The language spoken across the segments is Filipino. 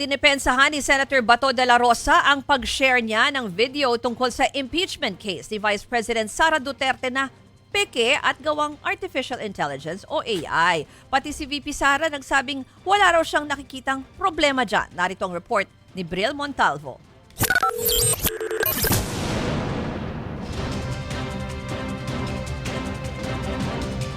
Dinipensahan ni Senator Bato de la Rosa ang pag-share niya ng video tungkol sa impeachment case ni Vice President Sara Duterte na peke at gawang artificial intelligence o AI. Pati si VP Sara nagsabing wala raw siyang nakikitang problema dyan. Narito ang report ni Bril Montalvo.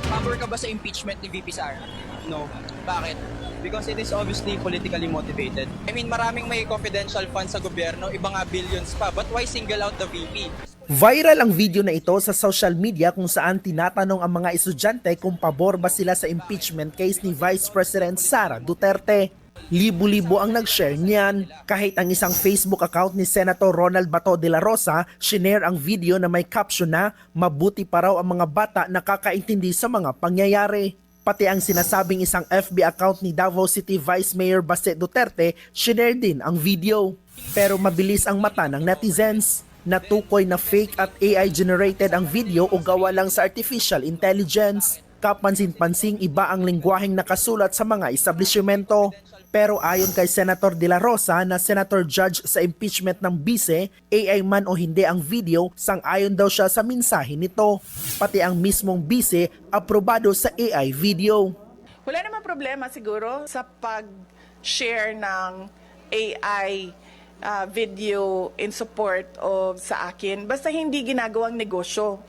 Pabor ka ba sa impeachment ni VP Sara? No. Bakit? Because it is obviously politically motivated. I mean, maraming may confidential funds sa gobyerno, iba nga billions pa. But why single out the VP? Viral ang video na ito sa social media kung saan tinatanong ang mga estudyante kung pabor ba sila sa impeachment case ni Vice President Sara Duterte. Libo-libo ang nag-share niyan. Kahit ang isang Facebook account ni Senator Ronald Bato de la Rosa, shinare ang video na may caption na mabuti pa raw ang mga bata nakakaintindi sa mga pangyayari. Pati ang sinasabing isang FB account ni Davao City Vice Mayor Baste Duterte, shinare din ang video. Pero mabilis ang mata ng netizens. Natukoy na fake at AI-generated ang video o gawa lang sa artificial intelligence. Kapansin-pansing iba ang lengguwaheng nakasulat sa mga establishmento. Pero ayon kay Senator De La Rosa na Senator Judge sa impeachment ng bise, AI man o hindi ang video, sang-ayon daw siya sa mensahe nito. Pati ang mismong bise, aprobado sa AI video. Wala naman problema siguro sa pag-share ng AI video in support of sa akin. Basta hindi ginagawang negosyo.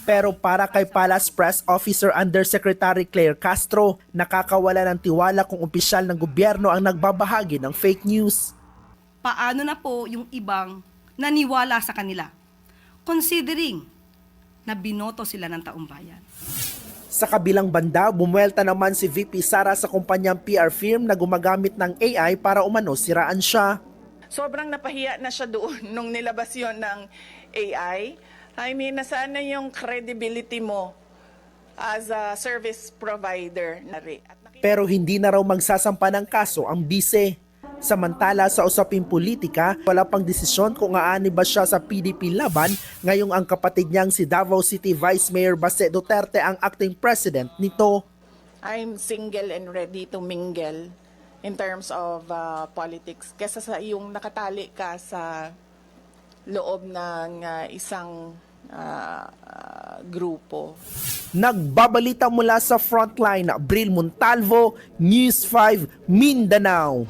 Pero para kay Palace Press Officer Undersecretary Claire Castro, nakakawala ng tiwala kung opisyal ng gobyerno ang nagbabahagi ng fake news. Paano na po yung ibang naniwala sa kanila, considering na binoto sila ng taong bayan? Sa kabilang banda, bumuelta naman si VP Sara sa kumpanyang PR firm na gumagamit ng AI para umano siraan siya. Sobrang napahiya na siya doon nung nilabas yon ng AI. I mean, nasaan na yung credibility mo as a service provider? Pero hindi na raw magsasampa ng kaso ang bise. Samantala sa usaping politika, wala pang desisyon kung aani ba siya sa PDP laban ngayong ang kapatid niyang si Davao City Vice Mayor Baste Duterte ang acting president nito. I'm single and ready to mingle in terms of politics. Kesa sa yung nakatali ka sa loob ng isang grupo. Nagbabalita mula sa frontline, Bril Montalvo, News 5, Mindanao.